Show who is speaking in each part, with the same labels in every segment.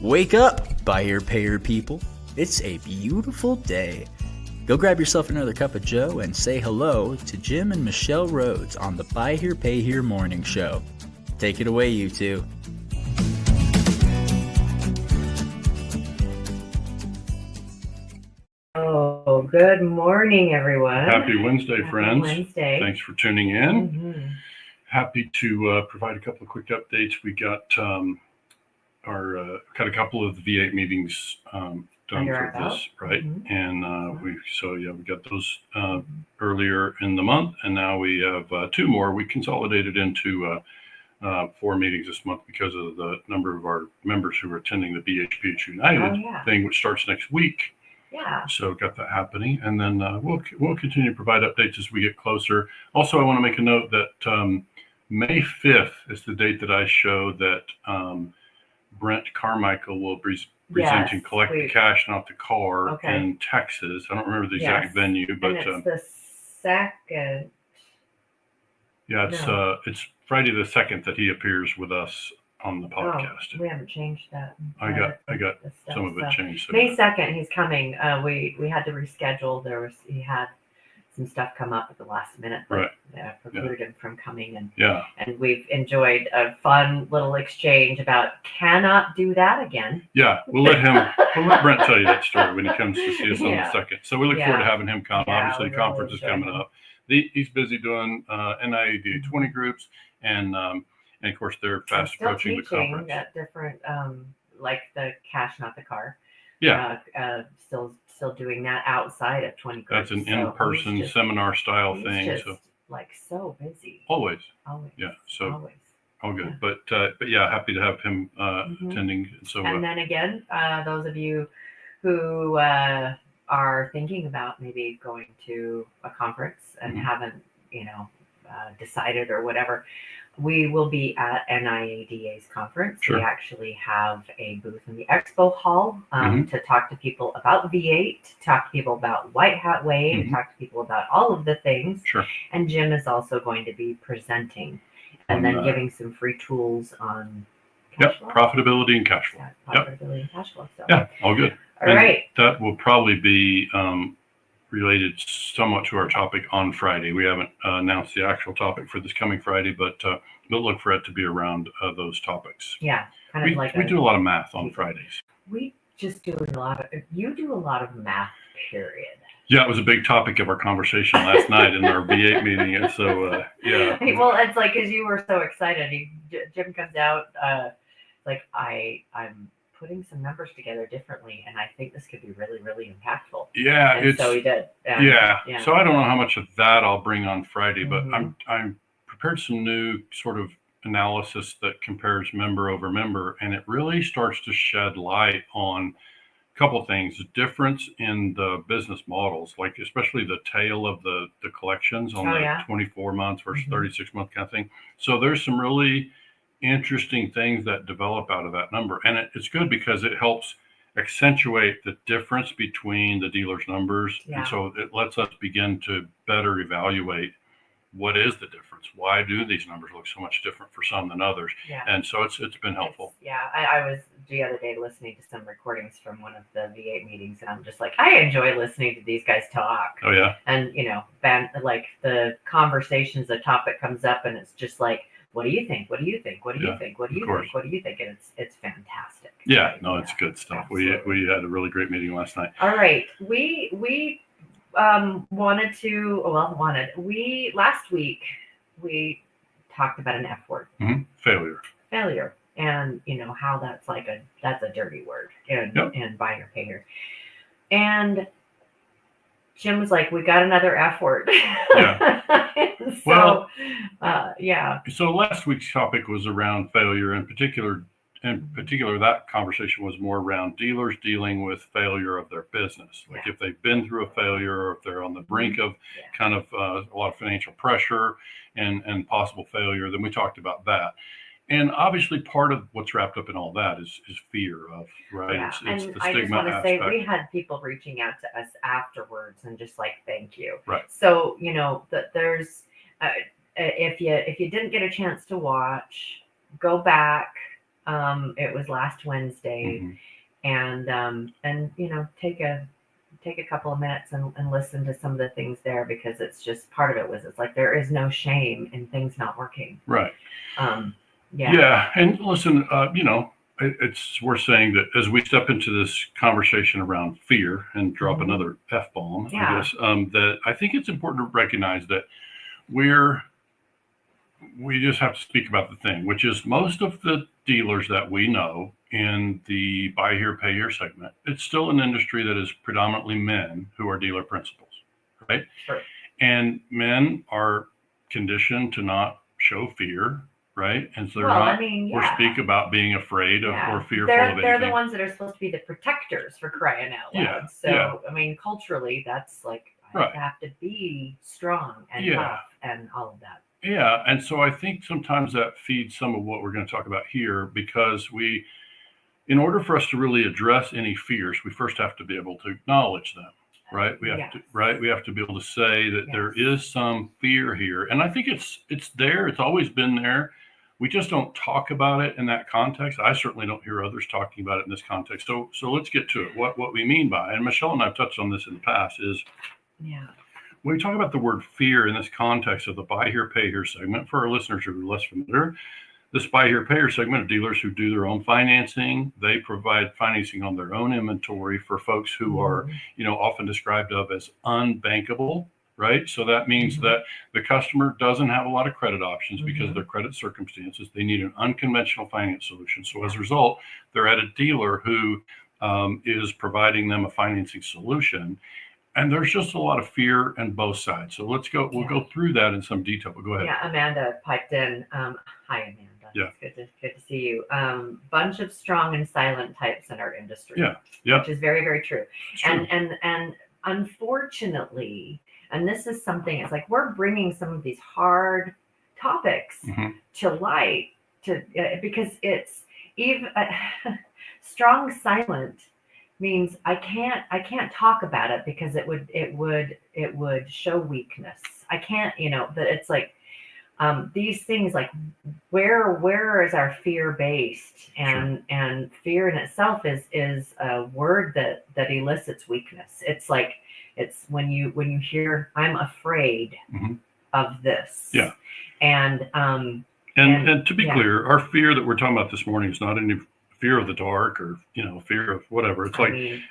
Speaker 1: Wake up, buyer payer people. It's a beautiful day. Go grab yourself another cup of joe and say hello to Jim and Michelle Rhoads on the Buy Here Pay Here Morning Show. Take it away, you two.
Speaker 2: Oh, good morning, everyone.
Speaker 3: Happy Wednesday, friends.
Speaker 2: Wednesday.
Speaker 3: Thanks for tuning in.
Speaker 2: Mm-hmm.
Speaker 3: Happy to provide a couple of quick updates. We got got a couple of the V8 meetings done for this, right?
Speaker 2: Mm-hmm.
Speaker 3: And we got those earlier in the month, and now we have two more. We consolidated into 4 meetings this month because of the number of our members who are attending the BHPH United thing, which starts next week.
Speaker 2: Yeah.
Speaker 3: So got that happening, and then we'll continue to provide updates as we get closer. Also, I want to make a note that May 5th is the date that I show that Brent Carmichael will be presenting Collect the Cash, Not the Car in Texas. I don't remember the exact venue, but
Speaker 2: and it's the second.
Speaker 3: Yeah, it's Friday the 2nd that he appears with us on the podcast.
Speaker 2: Oh, we haven't changed that.
Speaker 3: I got some of it changed. So
Speaker 2: May 2nd, he's coming. We had to reschedule. He had some stuff come up at the last minute that precluded him from coming. And we've enjoyed a fun little exchange about cannot do that again.
Speaker 3: Yeah, we'll let Brent tell you that story when he comes to see us on the 2nd. So we look forward to having him come. Obviously, the conference is coming up. He's busy doing NIAD 20 groups, and of course they're fast approaching the conference.
Speaker 2: At different, like the cash, not the car.
Speaker 3: Yeah.
Speaker 2: Still doing that outside of 20 groups.
Speaker 3: That's an in-person seminar style thing.
Speaker 2: Just, so busy.
Speaker 3: Always. Yeah. So
Speaker 2: always.
Speaker 3: All good. Yeah. But happy to have him attending. So
Speaker 2: and then again, those of you who are thinking about maybe going to a conference and haven't, decided or whatever, we will be at NIADA's conference.
Speaker 3: Sure.
Speaker 2: We actually have a booth in the expo hall to talk to people about V8, to talk to people about White Hat Way, to talk to people about all of the things.
Speaker 3: Sure.
Speaker 2: And Jim is also going to be presenting and then giving some free tools on cash flow.
Speaker 3: Profitability and cash flow.
Speaker 2: Profitability and cash flow. So.
Speaker 3: Yeah, all good.
Speaker 2: All right.
Speaker 3: That will probably be related somewhat to our topic on Friday. We haven't announced the actual topic for this coming Friday, but we'll look for it to be around those topics.
Speaker 2: Yeah,
Speaker 3: we do a lot of math on Fridays.
Speaker 2: We just do you do a lot of math, period.
Speaker 3: Yeah, it was a big topic of our conversation last night in our V8 meeting. And so, yeah.
Speaker 2: Well, it's because you were so excited. Jim comes out I'm putting some numbers together differently, and I think this could be really, really impactful.
Speaker 3: Yeah,
Speaker 2: so he did.
Speaker 3: Yeah. So I don't know how much of that I'll bring on Friday, but I'm prepared some new sort of analysis that compares member over member, and it really starts to shed light on a couple of things. The difference in the business models, like especially the tail of the collections on 24 months versus 36 month kind of thing. So there's some really interesting things that develop out of that number, and it's good because it helps accentuate the difference between the dealer's numbers, and so it lets us begin to better evaluate what is the difference. Why do these numbers look so much different for some than others? And so it's been helpful.
Speaker 2: I was the other day listening to some recordings from one of the V8 meetings, and I'm just I enjoy listening to these guys talk.
Speaker 3: Oh yeah.
Speaker 2: And the conversations, the topic comes up, and it's just what do you think? What do you think? What do you think? What do you think? What do you think? And it's fantastic.
Speaker 3: Yeah, no, it's good stuff. Absolutely. We had a really great meeting last night.
Speaker 2: All right. Last week we talked about an F word. Failure. And how that's a dirty word in buy or pay here. And Jim was like, we got another F word.
Speaker 3: So,
Speaker 2: yeah.
Speaker 3: So last week's topic was around failure. In particular, that conversation was more around dealers dealing with failure of their business. If they've been through a failure, or if they're on the brink of kind of a lot of financial pressure and possible failure, then we talked about that. And obviously part of what's wrapped up in all that is fear of, right?
Speaker 2: Yeah.
Speaker 3: It's
Speaker 2: and
Speaker 3: the
Speaker 2: I
Speaker 3: stigma
Speaker 2: just want to
Speaker 3: aspect.
Speaker 2: say we had people reaching out to us afterwards and just thank you.
Speaker 3: Right.
Speaker 2: So, that there's, if you didn't get a chance to watch, go back. It was last Wednesday, and take a couple of minutes and listen to some of the things there, because it's just part of it was, it's like there is no shame in things not working.
Speaker 3: Right. Yeah. And listen, it's worth saying that as we step into this conversation around fear and drop another F-bomb, I guess, that I think it's important to recognize that we just have to speak about the thing, which is most of the dealers that we know in the buy here, pay here segment, it's still an industry that is predominantly men who are dealer principals, right?
Speaker 2: Sure.
Speaker 3: And men are conditioned to not show fear, right? And so or speak about being afraid of or fearful of anything.
Speaker 2: They're the ones that are supposed to be the protectors, for crying out loud. I mean, culturally, that's like, I have to be strong and tough and all of that.
Speaker 3: Yeah. And so I think sometimes that feeds some of what we're going to talk about here, because in order for us to really address any fears, we first have to be able to acknowledge them, right? We have to be able to say that there is some fear here. And I think it's there. It's always been there. We just don't talk about it in that context. I certainly don't hear others talking about it in this context. So let's get to it. What we mean by, and Michelle and I have touched on this in the past, is when we talk about the word fear in this context of the buy here, pay here segment, for our listeners who are less familiar, this buy here, pay here segment of dealers who do their own financing. They provide financing on their own inventory for folks who are, often described of as unbankable, right? So that means that the customer doesn't have a lot of credit options because of their credit circumstances. They need an unconventional finance solution. So as a result, they're at a dealer who is providing them a financing solution. And there's just a lot of fear on both sides. So we'll go through that in some detail, but go ahead.
Speaker 2: Yeah, Amanda piped in. Hi, Amanda.
Speaker 3: Yeah.
Speaker 2: It's good to see you. Bunch of strong and silent types in our industry.
Speaker 3: Yeah.
Speaker 2: Which is very, very true. And unfortunately, and this is something, it's like we're bringing some of these hard topics to light because it's even strong silent means I can't talk about it because it would show weakness. I can't, that it's like these things, like where is our fear based, and fear in itself is a word that elicits weakness. It's like, it's when you hear I'm afraid of this.
Speaker 3: Yeah.
Speaker 2: And
Speaker 3: to be clear, our fear that we're talking about this morning is not any fear of the dark or fear of whatever. It's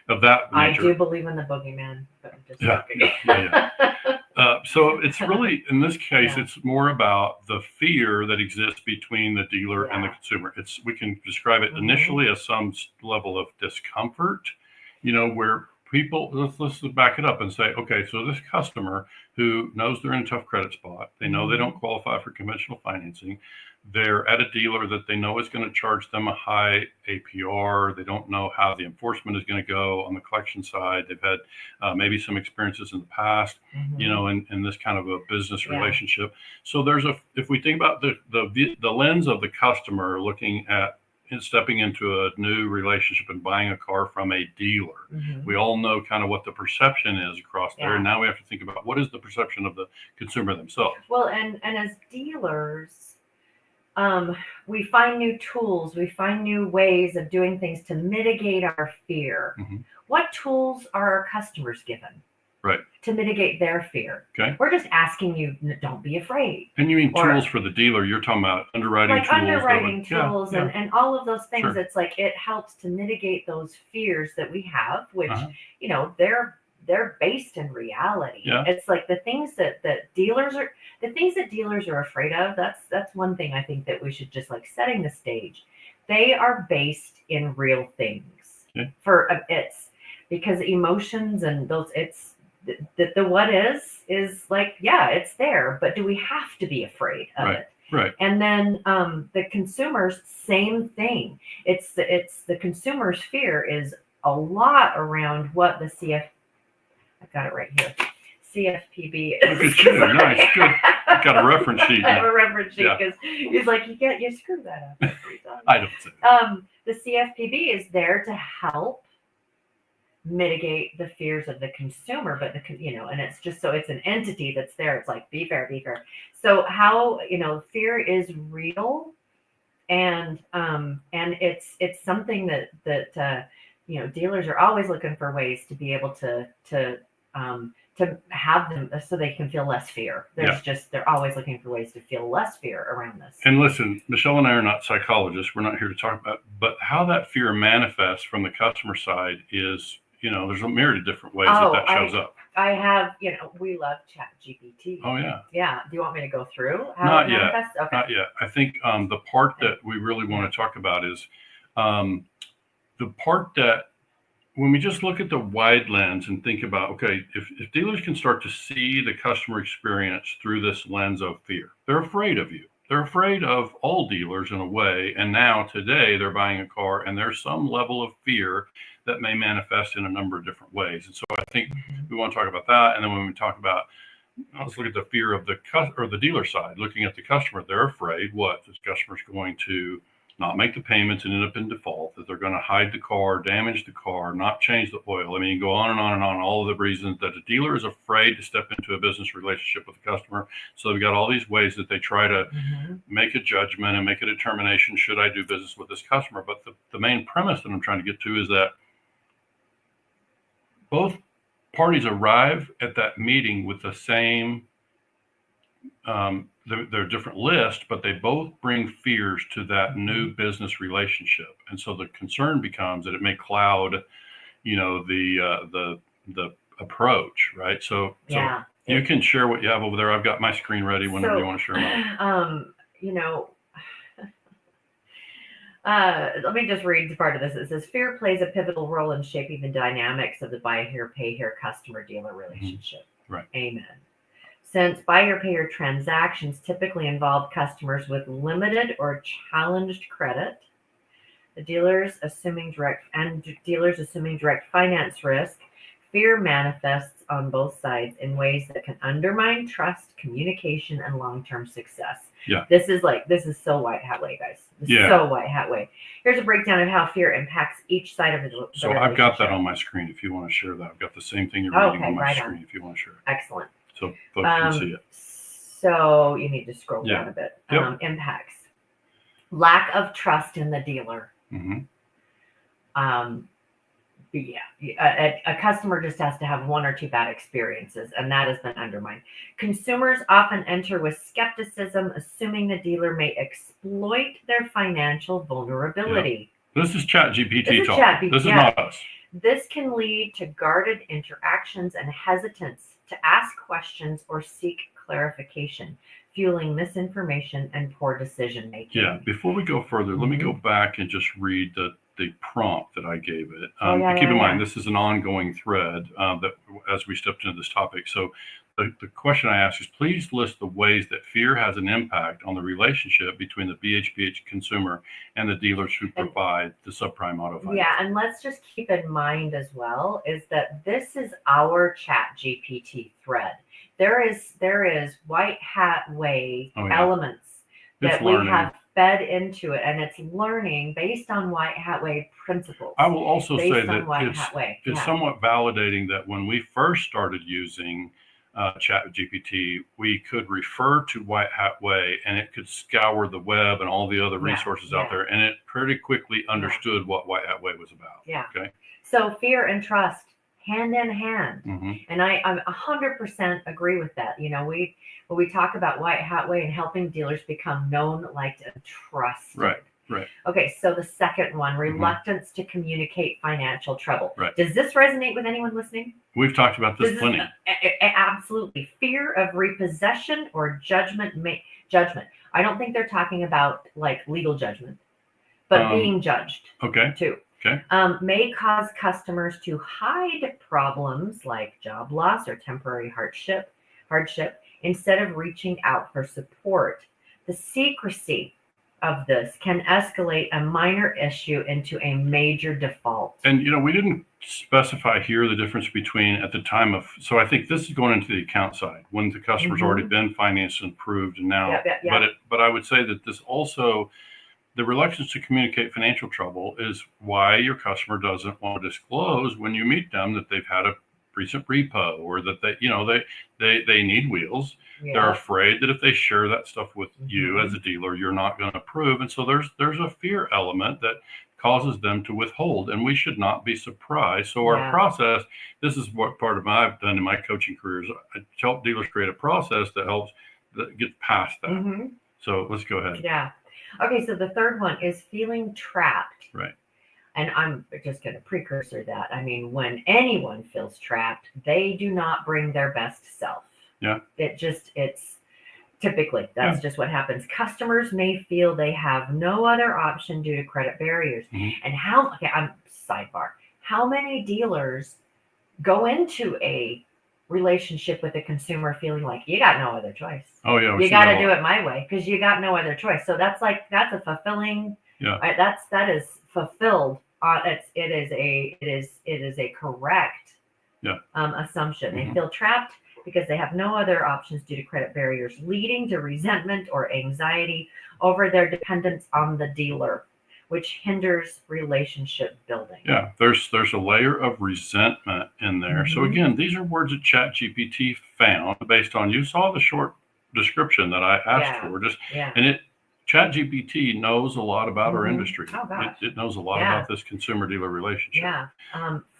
Speaker 3: of that nature.
Speaker 2: I do believe in the boogeyman, but I'm just
Speaker 3: so it's really, in this case, it's more about the fear that exists between the dealer and the consumer. We can describe it initially as some level of discomfort, where people, let's back it up and say, okay, so this customer who knows they're in a tough credit spot, they know they don't qualify for conventional financing, they're at a dealer that they know is going to charge them a high APR. They don't know how the enforcement is going to go on the collection side. They've had maybe some experiences in the past, in this kind of a business relationship. So if we think about the lens of the customer looking at stepping into a new relationship and buying a car from a dealer, we all know kind of what the perception is across there. And now we have to think about what is the perception of the consumer themselves.
Speaker 2: Well, and as dealers, we find new tools, we find new ways of doing things to mitigate our fear. What tools are our customers given?
Speaker 3: Right.
Speaker 2: To mitigate their fear.
Speaker 3: Okay.
Speaker 2: We're just asking you, don't be afraid.
Speaker 3: And you mean tools for the dealer? You're talking about underwriting tools.
Speaker 2: Underwriting tools and all of those things.
Speaker 3: Sure.
Speaker 2: It's like it helps to mitigate those fears that we have, which, they're based in reality.
Speaker 3: Yeah.
Speaker 2: It's like the things that dealers are afraid of. That's one thing I think that we should just like setting the stage. They are based in real things.
Speaker 3: Okay.
Speaker 2: It's because emotions and those, it's the what is like, it's there, but do we have to be afraid of it?
Speaker 3: Right.
Speaker 2: And then the consumer's same thing. It's the consumer's fear is a lot around what the I've got it right here. CFPB is.
Speaker 3: Look at you. Nice. Good. You've got a reference sheet.
Speaker 2: I have a reference sheet because he's like, you screwed that up.
Speaker 3: I don't say.
Speaker 2: The CFPB is there to help mitigate the fears of the consumer, but and it's just, so it's an entity that's there. It's like, be fair. So how, fear is real. And it's something that dealers are always looking for ways to be able to have them so they can feel less fear. They're always looking for ways to feel less fear around this.
Speaker 3: And listen, Michelle and I are not psychologists. We're not here to talk about, but how that fear manifests from the customer side is, there's a myriad of different ways that shows up.
Speaker 2: I have, we love ChatGPT.
Speaker 3: Oh yeah.
Speaker 2: Yeah. Do you want me to go through how
Speaker 3: Not
Speaker 2: it
Speaker 3: yet.
Speaker 2: manifests? Okay.
Speaker 3: Not yet. I think the part that we really want to talk about is the part that when we just look at the wide lens and think about, okay, if dealers can start to see the customer experience through this lens of fear, they're afraid of you. They're afraid of all dealers in a way. And now today they're buying a car and there's some level of fear that may manifest in a number of different ways. And so I think we want to talk about that. And then when we talk about, let's look at the fear of the dealer side, looking at the customer, they're afraid this customer's going to not make the payments and end up in default, that they're going to hide the car, damage the car, not change the oil. I mean, you go on and on and on, all of the reasons that a dealer is afraid to step into a business relationship with the customer. So they've got all these ways that they try to make a judgment and make a determination, should I do business with this customer? But the main premise that I'm trying to get to is that both parties arrive at that meeting with the same they're different lists, but they both bring fears to that new business relationship. And so the concern becomes that it may cloud, the approach, right? So you can share what you have over there. I've got my screen ready whenever you want to share mine.
Speaker 2: Let me just read part of this. It says, fear plays a pivotal role in shaping the dynamics of the buy here, pay here customer-dealer relationship.
Speaker 3: Right.
Speaker 2: Amen. Since buy here, pay here transactions typically involve customers with limited or challenged credit, the dealers assuming direct finance risk, fear manifests on both sides in ways that can undermine trust, communication, and long-term success.
Speaker 3: Yeah.
Speaker 2: This is so white hat way, guys. This is so white hat way. Here's a breakdown of how fear impacts each side of the
Speaker 3: So I've got that on my screen if you want to share that. I've got the same thing you're reading on my screen if you want to share it.
Speaker 2: Excellent.
Speaker 3: So folks can see it.
Speaker 2: So you need to scroll down a bit. Impacts. Lack of trust in the dealer. A customer just has to have one or two bad experiences, and that has been undermined. Consumers often enter with skepticism, assuming the dealer may exploit their financial vulnerability.
Speaker 3: This is ChatGPT talk. This is not us.
Speaker 2: This can lead to guarded interactions and hesitance to ask questions or seek clarification, fueling misinformation and poor decision making.
Speaker 3: Yeah. Before we go further, let me go back and just read the prompt that I gave it. Keep in mind, this is an ongoing thread that as we stepped into this topic. So the question I asked is, please list the ways that fear has an impact on the relationship between the BHPH consumer and the dealers who provide the subprime auto finance.
Speaker 2: Yeah, and let's just keep in mind as well is that this is our ChatGPT thread. There is white hat way elements that we have fed into it, and it's learning based on white hat way principles.
Speaker 3: I will also say that it's somewhat validating that when we first started using ChatGPT, we could refer to White Hat Way and it could scour the web and all the other resources out there, and it pretty quickly understood what White Hat Way was about.
Speaker 2: Yeah.
Speaker 3: Okay.
Speaker 2: So fear and trust hand in hand, and I'm 100% agree with that. When we talk about White Hat Way and helping dealers become known, liked, and trusted.
Speaker 3: Right.
Speaker 2: Okay, so the second one, reluctance to communicate financial trouble.
Speaker 3: Right.
Speaker 2: Does this resonate with anyone listening?
Speaker 3: We've talked about this plenty.
Speaker 2: Absolutely. Fear of repossession or judgment. I don't think they're talking about like legal judgment, but being judged.
Speaker 3: Okay.
Speaker 2: Too.
Speaker 3: Okay.
Speaker 2: May cause customers to hide problems like job loss or temporary hardship instead of reaching out for support. The secrecy of this can escalate a minor issue into a major default. And
Speaker 3: we didn't specify here the difference between at the time of, so I think this is going into the account side when the customer's already been financed and approved and now, but I would say that this also, the reluctance to communicate financial trouble is why your customer doesn't want to disclose when you meet them that they've had a recent repo, or that they need wheels.
Speaker 2: Yeah.
Speaker 3: They're afraid that if they share that stuff with you
Speaker 2: Mhm.
Speaker 3: as a dealer, you're not going to approve. And so there's a fear element that causes them to withhold, and we should not be surprised. So our
Speaker 2: Yeah.
Speaker 3: process, this is what part of I've done in my coaching careers. I help dealers create a process that helps get past that.
Speaker 2: Mhm.
Speaker 3: So let's go ahead.
Speaker 2: Yeah. Okay, so the third one is feeling trapped.
Speaker 3: Right.
Speaker 2: And I'm just going to precursor that. I mean, when anyone feels trapped, they do not bring their best self.
Speaker 3: Yeah.
Speaker 2: It's typically, that's just what happens. Customers may feel they have no other option due to credit barriers.
Speaker 3: Mm-hmm.
Speaker 2: And I'm sidebar. How many dealers go into a relationship with a consumer feeling like you got no other choice?
Speaker 3: Oh yeah.
Speaker 2: You got to do it my way because you got no other choice. So that's a fulfilling.
Speaker 3: Yeah.
Speaker 2: Right, that is fulfilled. It is a correct assumption.
Speaker 3: Mm-hmm.
Speaker 2: They feel trapped because they have no other options due to credit barriers, leading to resentment or anxiety over their dependence on the dealer, which hinders relationship building.
Speaker 3: Yeah, there's a layer of resentment in there.
Speaker 2: Mm-hmm.
Speaker 3: So again, these are words that ChatGPT found based on, you saw the short description that I asked for, and ChatGPT knows a lot about our industry.
Speaker 2: Oh, gosh.
Speaker 3: It knows a lot about this consumer-dealer relationship.
Speaker 2: Yeah.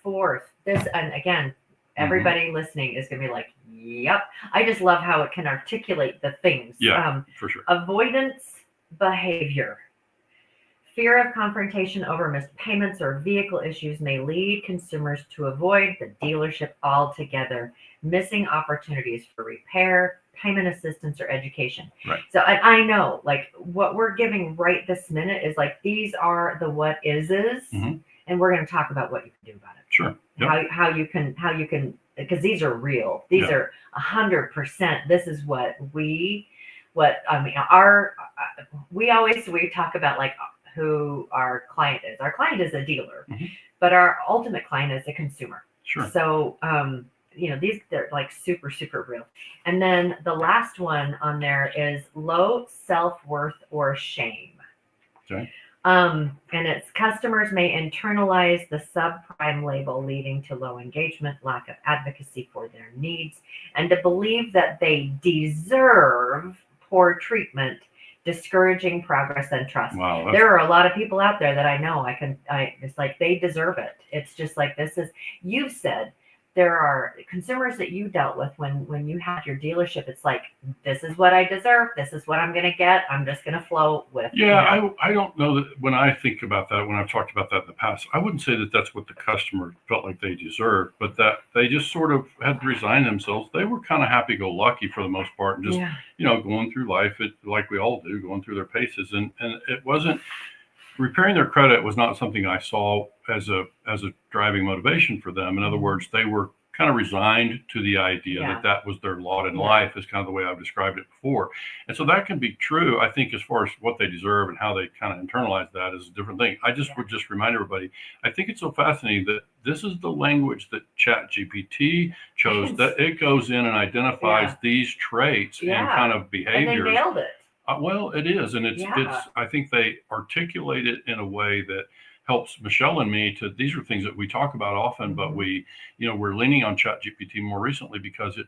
Speaker 2: Fourth, and again, everybody listening is going to be like, yep. I just love how it can articulate the things.
Speaker 3: Yeah, for sure.
Speaker 2: Avoidance behavior. Fear of confrontation over missed payments or vehicle issues may lead consumers to avoid the dealership altogether, missing opportunities for repair, payment assistance, or education.
Speaker 3: Right.
Speaker 2: So I know, like, what we're giving right this minute is like, these are the what is, and we're going to talk about what you can do about it.
Speaker 3: Sure. Yep.
Speaker 2: How you can, because these are real. These are 100%. This is we talk about like who our client is. Our client is a dealer, but our ultimate client is a consumer.
Speaker 3: Sure.
Speaker 2: So, they're like super, super real. And then the last one on there is low self-worth or shame.
Speaker 3: Okay.
Speaker 2: And it's customers may internalize the subprime label, leading to low engagement, lack of advocacy for their needs, and to believe that they deserve poor treatment, discouraging progress and trust.
Speaker 3: Wow,
Speaker 2: there are a lot of people out there that I know it's like they deserve it. It's just like, you've said there are consumers that you dealt with when you had your dealership. It's like, this is what I deserve. This is what I'm going to get. I'm just going to flow with.
Speaker 3: Yeah, I don't know that when I think about that, when I've talked about that in the past, I wouldn't say that that's what the customer felt like they deserved, but that they just sort of had to resign themselves. They were kind of happy-go-lucky for the most part, and just going through life, like we all do, going through their paces, and it wasn't. Repairing their credit was not something I saw as a driving motivation for them. In other words, they were kind of resigned to the idea that was their lot in life, is kind of the way I've described it before. And so that can be true. I think as far as what they deserve and how they kind of internalize that is a different thing. I just would just remind everybody, I think it's so fascinating that this is the language that ChatGPT chose, that it goes in and identifies these traits and kind of behaviors.
Speaker 2: And they nailed it.
Speaker 3: Well, it is. And it's, I think they articulate it in a way that helps Michelle and me these are things that we talk about often, but we're leaning on ChatGPT more recently because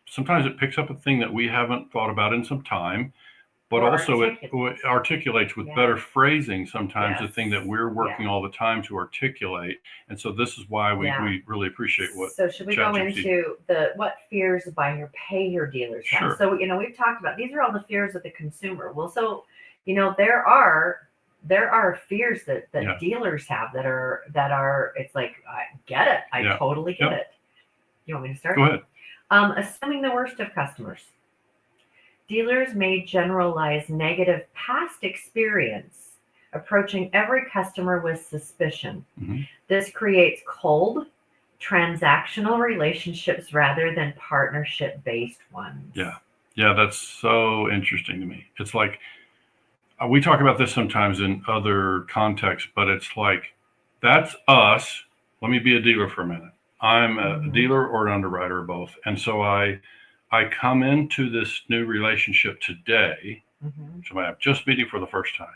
Speaker 3: sometimes it picks up a thing that we haven't thought about in some time, but also it articulates with better phrasing sometimes the thing that we're working all the time to articulate. And so this is why we really appreciate what.
Speaker 2: So should we go into what fears buy your pay your dealers have?
Speaker 3: Sure.
Speaker 2: So, we've talked about, these are all the fears of the consumer. Well, so, there are fears that dealers have that are, it's like, I get it. I totally get it. You want me to start?
Speaker 3: Go ahead.
Speaker 2: Assuming the worst of customers. Dealers may generalize negative past experience, approaching every customer with suspicion. This creates cold, transactional relationships rather than partnership-based ones. Yeah,
Speaker 3: that's so interesting to me. It's like, we talk about this sometimes in other contexts, but it's like, that's us. Let me be a dealer for a minute. I'm a dealer or an underwriter or both. And so I come into this new relationship today, so I'm just meeting for the first time,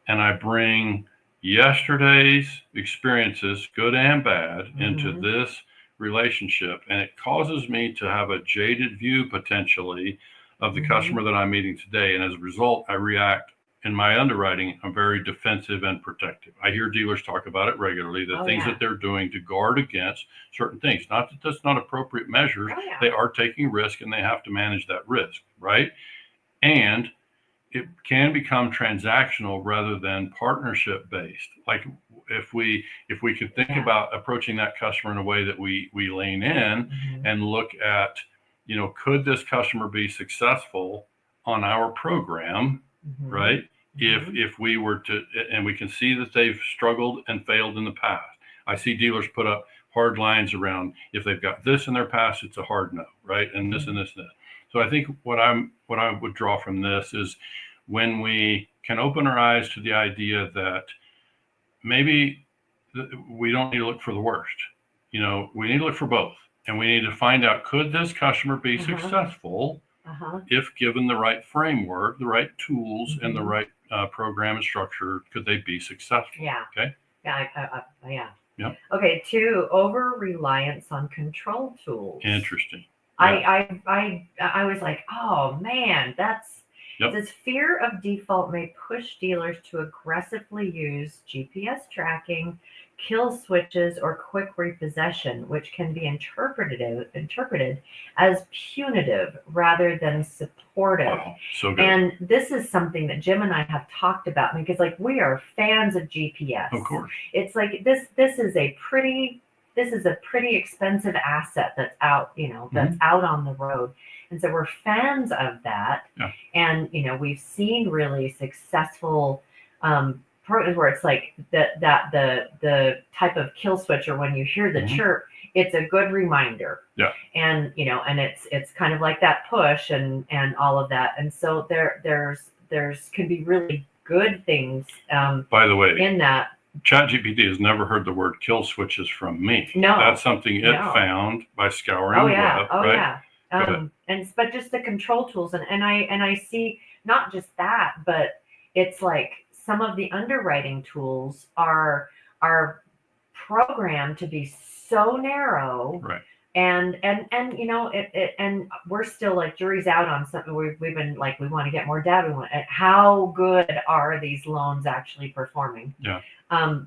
Speaker 3: and I bring yesterday's experiences, good and bad, into this relationship, and it causes me to have a jaded view potentially of the customer that I'm meeting today. And as a result, I react in my underwriting. I'm very defensive and protective. I hear dealers talk about it regularly, the things that they're doing to guard against certain things. Not that that's not appropriate measures. They are taking risk and they have to manage that risk, right? And it can become transactional rather than partnership based. Like if we could think about approaching that customer in a way that we lean in and look at, could this customer be successful on our program, right? If we were to, and we can see that they've struggled and failed in the past. I see dealers put up hard lines around, if they've got this in their past, it's a hard no, right? And this and this and that. So I think what I would draw from this is when we can open our eyes to the idea that maybe we don't need to look for the worst. We need to look for both. And we need to find out, could this customer be successful if given the right framework, the right tools, and the right program and structure, could they be successful?
Speaker 2: Yeah.
Speaker 3: Okay.
Speaker 2: Yeah.
Speaker 3: Yep.
Speaker 2: Okay. 2, over-reliance on control tools.
Speaker 3: Interesting.
Speaker 2: I was like, oh man, this fear of default may push dealers to aggressively use GPS tracking, kill switches, or quick repossession, which can be interpreted as punitive rather than supportive.
Speaker 3: Wow, so good.
Speaker 2: And this is something that Jim and I have talked about, because we are fans of GPS.
Speaker 3: Of course.
Speaker 2: It's like this is a pretty expensive asset that's out, that's out on the road. And so we're fans of that. Yeah. And, we've seen really successful programs where it's like the type of kill switch, or when you hear the chirp, it's a good reminder. Yeah. And, and it's kind of like that push and all of that. And so there's can be really good things.
Speaker 3: By the way,
Speaker 2: in that.
Speaker 3: ChatGPT has never heard the word kill switches from me.
Speaker 2: No.
Speaker 3: That's something it found by scouring the web. Right?
Speaker 2: But just the control tools, and I see not just that, but it's like some of the underwriting tools are programmed to be so narrow,
Speaker 3: right? And
Speaker 2: we're still like jury's out on something. We've been like, we want to get more data. How good are these loans actually performing?
Speaker 3: Yeah.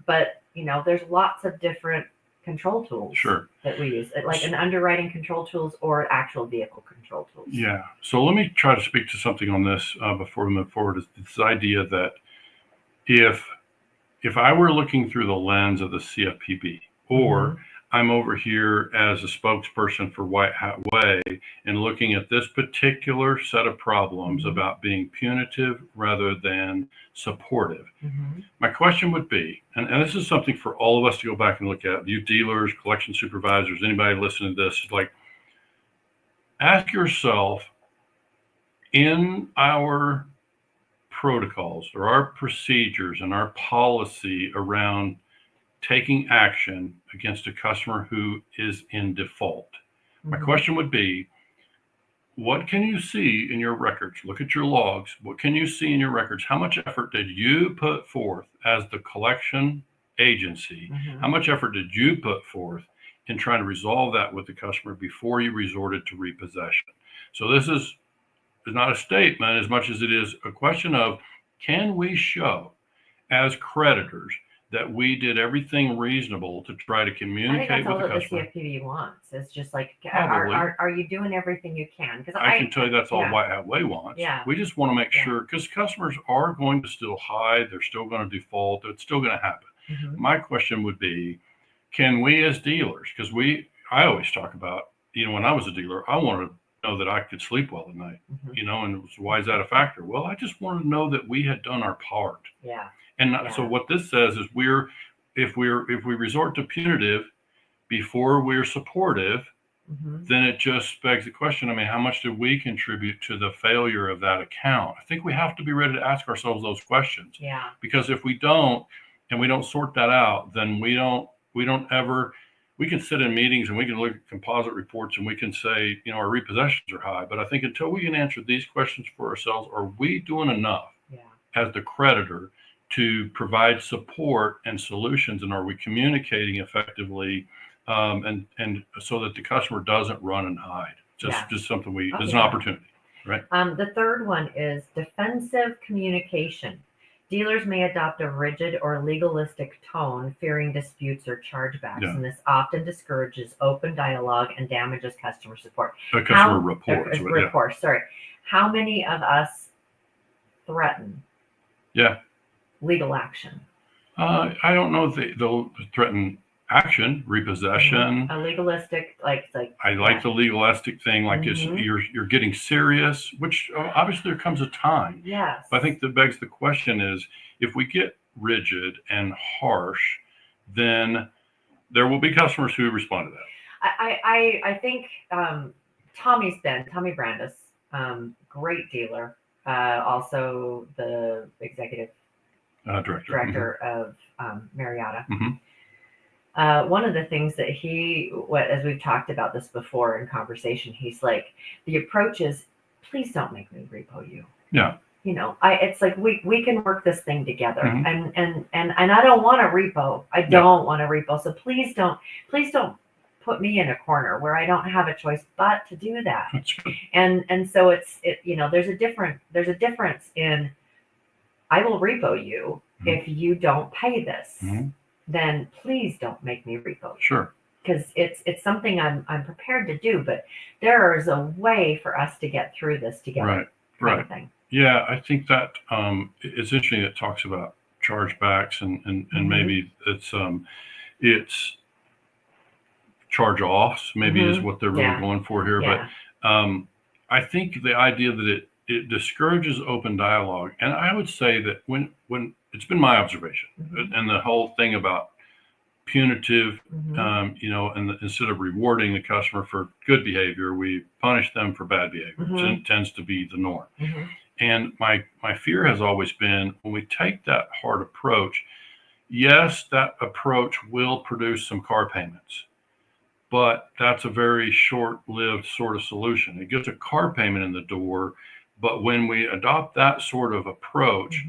Speaker 2: But there's lots of different control tools that we use, like an underwriting control tools or actual vehicle control tools.
Speaker 3: Yeah. So let me try to speak to something on this before we move forward. Is this idea that if I were looking through the lens of the CFPB, or I'm over here as a spokesperson for White Hat Way and looking at this particular set of problems about being punitive rather than supportive. My question would be, and this is something for all of us to go back and look at, you dealers, collection supervisors, anybody listening to this, is like, ask yourself, in our protocols or our procedures and our policy around taking action against a customer who is in default. My question would be, what can you see in your records? Look at your logs. What can you see in your records? How much effort did you put forth as the collection agency? How much effort did you put forth in trying to resolve that with the customer before you resorted to repossession? So this is not a statement as much as it is a question of, can we show as creditors that we did everything reasonable to try to communicate with the customer?
Speaker 2: I think that's all that the CFPB wants. It's just like, are you doing everything you can? Because
Speaker 3: I can tell you that's all White Hat Way wants.
Speaker 2: Yeah.
Speaker 3: We just want to make sure, because customers are going to still hide, they're still going to default, it's still going to happen. My question would be, can we as dealers, because I always talk about, when I was a dealer, I wanted to know that I could sleep well at night, and it was, why is that a factor? Well, I just wanted to know that we had done our part.
Speaker 2: Yeah.
Speaker 3: And so what this says is, if we resort to punitive before we're supportive, then it just begs the question, how much did we contribute to the failure of that account? I think we have to be ready to ask ourselves those questions.
Speaker 2: Yeah.
Speaker 3: Because if we don't, and we don't sort that out, then we can sit in meetings and we can look at composite reports and we can say, our repossessions are high. But I think until we can answer these questions for ourselves, are we doing enough as the creditor to provide support and solutions? And are we communicating effectively and so that the customer doesn't run and hide. Just something it's an opportunity, right?
Speaker 2: The third one is defensive communication. Dealers may adopt a rigid or legalistic tone, fearing disputes or chargebacks, and this often discourages open dialogue and damages customer support.
Speaker 3: Customer rapport.
Speaker 2: Sorry. How many of us threaten legal action?
Speaker 3: I don't know if they'll threaten action, repossession.
Speaker 2: A legalistic, like
Speaker 3: I like the legalistic thing, like you're getting serious, which obviously there comes a time.
Speaker 2: Yes.
Speaker 3: But I think that begs the question is, if we get rigid and harsh, then there will be customers who respond to that.
Speaker 2: I think Tommy Brandis, great dealer, also the executive director of Marietta. One of the things that as we've talked about this before in conversation, he's like, the approach is, please don't make me repo you.
Speaker 3: Yeah.
Speaker 2: It's like we can work this thing together, and I don't want to repo. I don't want to repo. So please don't put me in a corner where I don't have a choice but to do that.
Speaker 3: That's good.
Speaker 2: And so there's a difference in, I will repo you if you don't pay this. Then please don't make me repo.
Speaker 3: Sure.
Speaker 2: Because it's something I'm prepared to do, but there is a way for us to get through this together.
Speaker 3: Right. Yeah, I think that it's interesting. It talks about chargebacks and maybe it's charge-offs. Maybe is what they're really going for here.
Speaker 2: Yeah.
Speaker 3: But I think the idea that it discourages open dialogue, and I would say that when it's been my observation, and the whole thing about punitive, and instead of rewarding the customer for good behavior, we punish them for bad behavior. It tends to be the norm. And my fear has always been, when we take that hard approach, yes, that approach will produce some car payments, but that's a very short-lived sort of solution. It gets a car payment in the door, but when we adopt that sort of approach,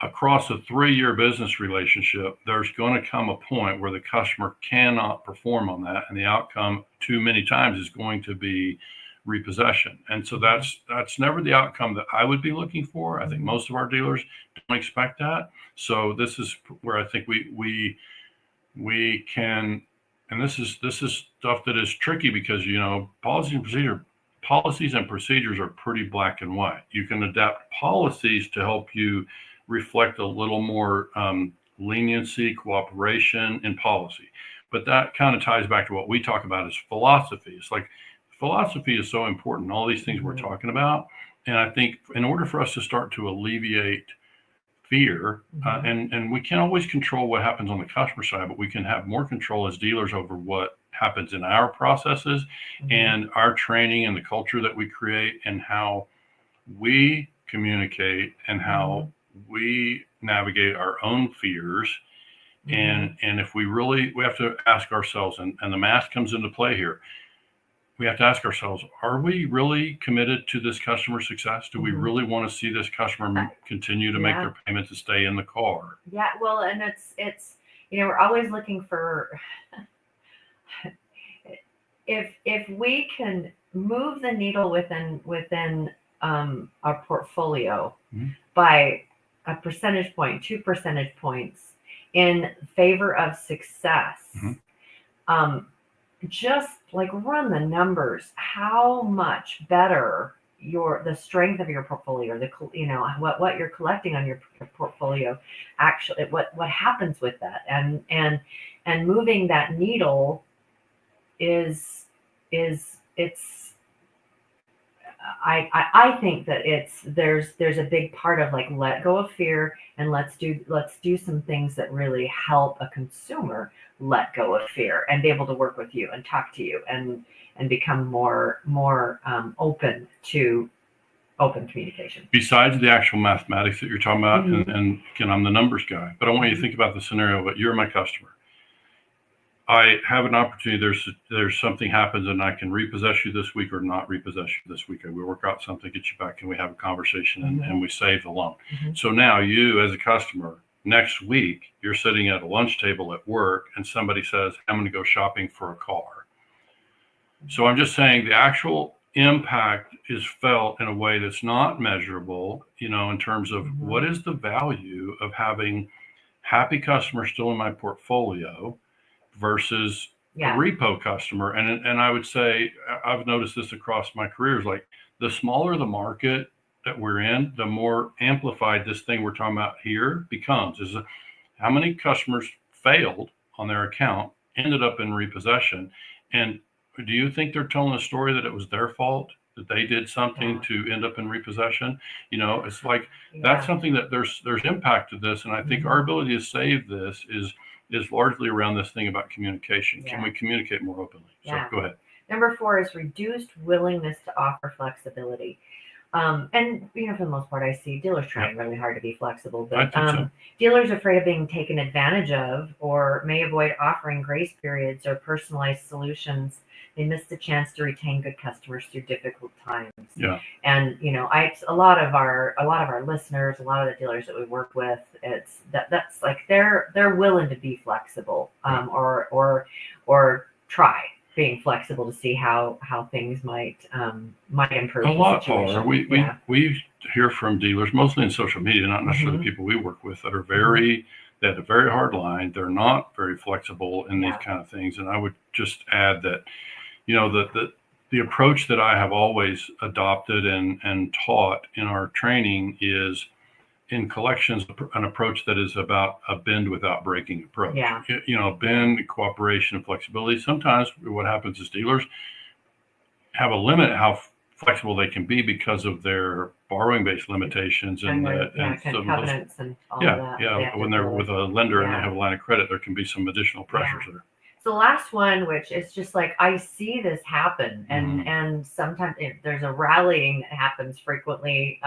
Speaker 3: across a 3-year business relationship, there's going to come a point where the customer cannot perform on that, and the outcome too many times is going to be repossession. And so that's never the outcome that I would be looking for. I think most of our dealers don't expect that. So this is where I think we can, and this is stuff that is tricky because policies and procedures are pretty black and white. You can adapt policies to help you reflect a little more leniency, cooperation in policy. But that kind of ties back to what we talk about as philosophy. It's like philosophy is so important, all these things we're talking about. And I think in order for us to start to alleviate fear, and we can't always control what happens on the customer side, but we can have more control as dealers over what happens in our processes and our training and the culture that we create and how we communicate and how we navigate our own fears. And if we have to ask ourselves, and the math comes into play here, we have to ask ourselves, are we really committed to this customer success? Do we really want to see this customer continue to make their payments and stay in the car? Yeah,
Speaker 2: well, and it's we're always looking for, if we can move the needle within our portfolio by a percentage point, 2 percentage points in favor of success, just like run the numbers, how much better the strength of your portfolio, what you're collecting on your portfolio, actually what happens with that, and moving that needle is I think that there's a big part of like, let go of fear and let's do some things that really help a consumer let go of fear and be able to work with you and talk to you and become more open to open communication.
Speaker 3: Besides the actual mathematics that you're talking about, and again, I'm the numbers guy, but I want you to think about the scenario that you're my customer. I have an opportunity. There's something happens and I can repossess you this week or not repossess you this week. We work out something, get you back, and we have a conversation and we save the loan. So now you as a customer next week you're sitting at a lunch table at work and somebody says, I'm going to go shopping for a car. So I'm just saying the actual impact is felt in a way that's not measurable, in terms of what is the value of having happy customers still in my portfolio versus a repo customer. And I would say, I've noticed this across my career, is like the smaller the market that we're in, the more amplified this thing we're talking about here becomes, is how many customers failed on their account, ended up in repossession. And do you think they're telling a story that it was their fault, that they did something to end up in repossession? It's like, that's something that there's impact to this. And I think our ability to save this is largely around this thing about communication. Can we communicate more openly? So go ahead.
Speaker 2: Number 4 is reduced willingness to offer flexibility. And for the most part, I see dealers trying really hard to be flexible, but dealers afraid of being taken advantage of, or may avoid offering grace periods or personalized solutions. They miss the chance to retain good customers through difficult times. Yeah. And a lot of our listeners, a lot of the dealers that we work with, that's like they're willing to be flexible, or try being flexible to see how things might improve.
Speaker 3: A lot are. We hear from dealers, mostly in social media, not necessarily the people we work with, that are they have a very hard line. They're not very flexible in these kind of things. And I would just add that, the approach that I have always adopted and taught in our training is, in collections, an approach that is about a bend without breaking approach. Bend, cooperation, and flexibility. Sometimes what happens is dealers have a limit how flexible they can be because of their borrowing-based limitations and
Speaker 2: covenants and all of that.
Speaker 3: When they're with a lender and they have a line of credit, there can be some additional pressures there.
Speaker 2: The last one, which is just like, I see this happen, and sometimes there's a rallying that happens frequently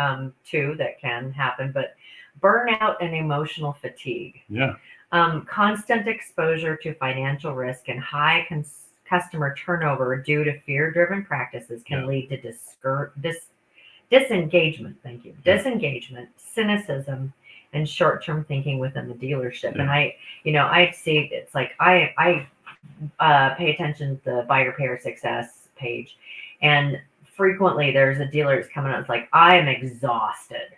Speaker 2: too, that can happen, but burnout and emotional fatigue. Constant exposure to financial risk and high customer turnover due to fear-driven practices can lead to disengagement. Disengagement, cynicism, and short-term thinking within the dealership. And I see, it's like I pay attention to the Buyer Payer Success page, and frequently there's a dealer that's coming out. It's like, I am exhausted.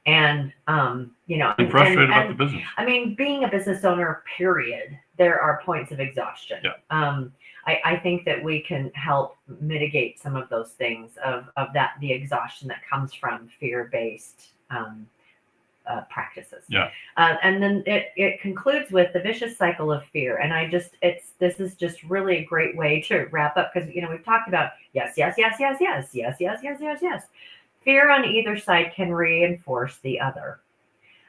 Speaker 2: And
Speaker 3: and frustrated about the business.
Speaker 2: I mean, being a business owner, period, there are points of exhaustion. I think that we can help mitigate some of those things of the exhaustion that comes from fear-based practices. And then it concludes with the vicious cycle of fear. And this is just really a great way to wrap up, because we've talked about yes. Fear on either side can reinforce the other.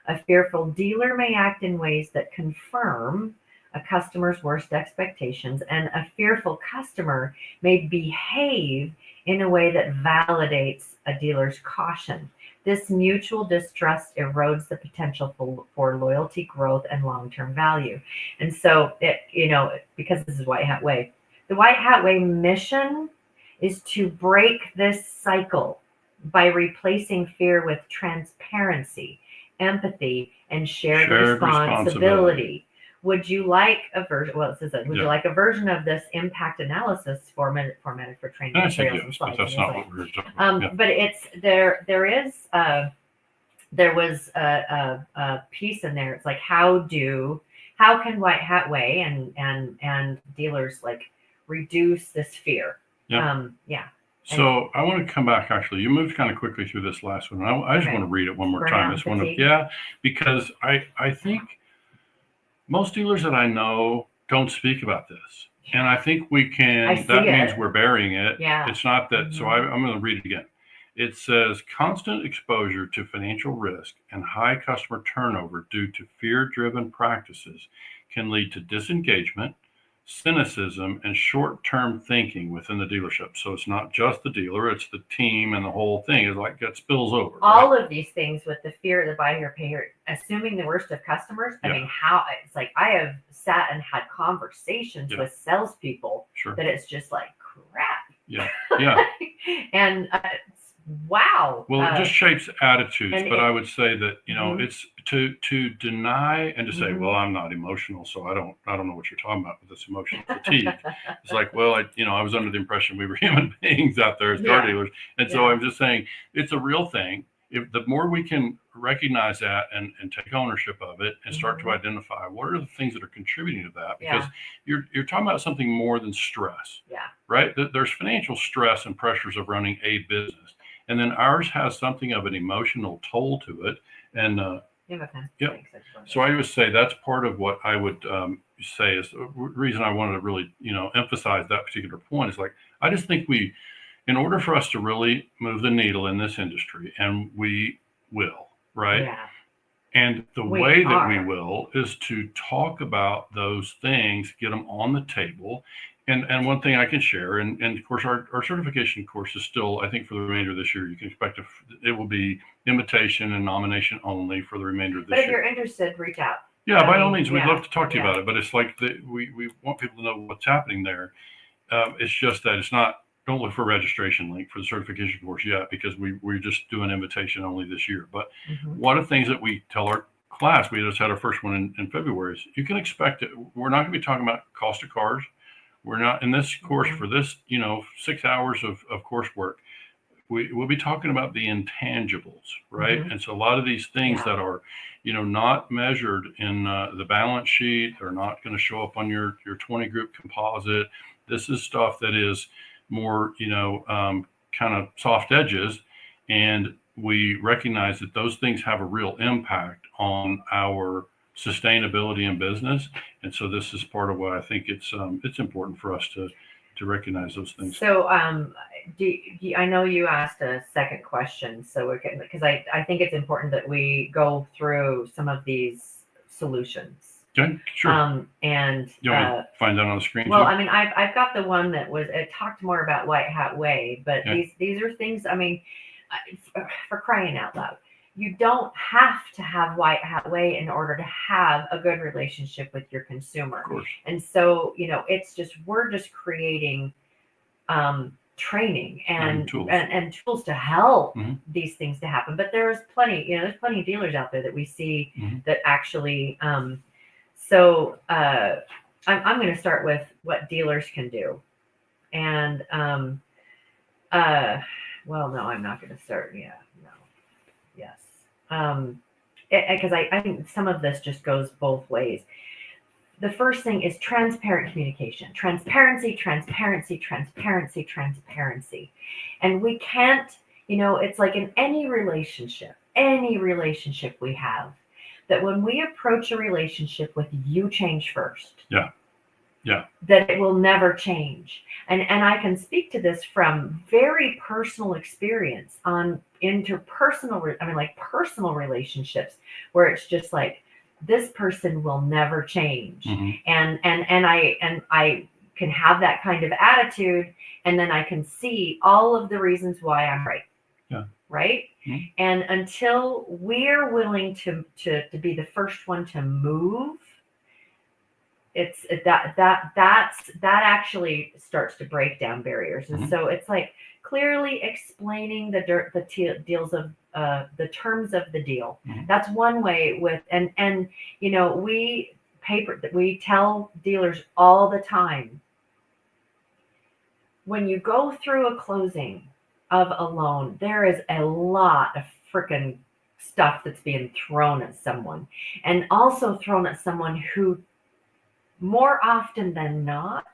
Speaker 2: A fearful dealer may act in ways that confirm a customer's worst expectations, and a fearful customer may behave in a way that validates a dealer's caution. This mutual distrust erodes the potential for loyalty, growth, and long-term value. And so, because this is White Hat Way, the White Hat Way mission is to break this cycle by replacing fear with transparency, empathy, and shared responsibility. Would you like a version? Well, it says that. Would you like a version of this impact analysis formatted for training materials and slides?
Speaker 3: But that's not what we were talking about.
Speaker 2: But it's there was a piece in there. It's like, how can White Hat Way and dealers like reduce this fear?
Speaker 3: So I want to come back. Actually, you moved kind of quickly through this last one. I just want to read it one more time. This one, because I think most dealers that I know don't speak about this, and I think we can. That means we're burying it. It's not that. So I'm going to read it again. It says, constant exposure to financial risk and high customer turnover due to fear-driven practices can lead to disengagement, cynicism, and short-term thinking within the dealership. So it's not just the dealer, it's the team and the whole thing. It's like it spills over.
Speaker 2: All of these things with the fear of the buy here, pay here, assuming the worst of customers. I mean, it's like, I have sat and had conversations with salespeople that it's just like crap. And Wow.
Speaker 3: Well, it just shapes attitudes, but I would say that,
Speaker 2: Mhm.
Speaker 3: it's to deny and to say,
Speaker 2: Mhm.
Speaker 3: well, I'm not emotional, so I don't know what you're talking about with this emotional fatigue. It's like, well, I was under the impression we were human beings out there as car
Speaker 2: Yeah.
Speaker 3: dealers. And so I'm just saying it's a real thing. If the more we can recognize that and take ownership of it and start to identify what are the things that are contributing to that, because you're talking about something more than stress, right? There's financial stress and pressures of running a business. And then ours has something of an emotional toll to it. And so I would say that's part of what I would say is the reason I wanted to really, emphasize that particular point is like, I just think in order for us to really move the needle in this industry, and we will, right?
Speaker 2: Yeah.
Speaker 3: And the way that we will is to talk about those things, get them on the table. And one thing I can share, and of course, our certification course is still, I think for the remainder of this year, you can expect it will be invitation and nomination only for the remainder of this year.
Speaker 2: But if you're interested, reach out.
Speaker 3: Yeah, by all means, we'd love to talk to you about it. But it's like we want people to know what's happening there. It's just that it's not, don't look for a registration link for the certification course yet, because we're just doing invitation only this year. But one of the things that we tell our class, we just had our first one in February, is you can expect it. We're not going to be talking about cost of cars. We're not in this course for this, 6 hours of coursework. We'll be talking about the intangibles, right? And so a lot of these things that are, not measured in the balance sheet, they're not going to show up on your 20 group composite. This is stuff that is more, kind of soft edges. And we recognize that those things have a real impact on our sustainability in business. And so this is part of why I think it's important for us to recognize those things.
Speaker 2: So I know you asked a second question, so we're getting, because I think it's important that we go through some of these solutions.
Speaker 3: Okay, sure.
Speaker 2: And
Speaker 3: you want to find that on the screen?
Speaker 2: Well,
Speaker 3: too?
Speaker 2: I mean, I've got the one that it talked more about White Hat Way, but these are things. I mean, for crying out loud, you don't have to have White Hat Way in order to have a good relationship with your consumer.
Speaker 3: Of course.
Speaker 2: And so, it's just, we're just creating training and tools to help these things to happen. But there's plenty of dealers out there that we see that actually, so I'm going to start with what dealers can do. And, well, no, I'm not going to start. Yeah, no. Yes. Because I think some of this just goes both ways. The first thing is transparent communication. Transparency. And we can't, it's like in any relationship we have, that when we approach a relationship with you change first.
Speaker 3: Yeah.
Speaker 2: That it will never change. And I can speak to this from very personal experience on interpersonal, personal relationships, where it's just like, this person will never change. And I can have that kind of attitude, and then I can see all of the reasons why I'm right. Right. And until we're willing to be the first one to move, that actually starts to break down barriers. And so it's like clearly explaining the deals of the terms of the deal. That's one way with, and we tell dealers all the time, when you go through a closing of a loan, there is a lot of freaking stuff that's being thrown at someone, and also thrown at someone who more often than not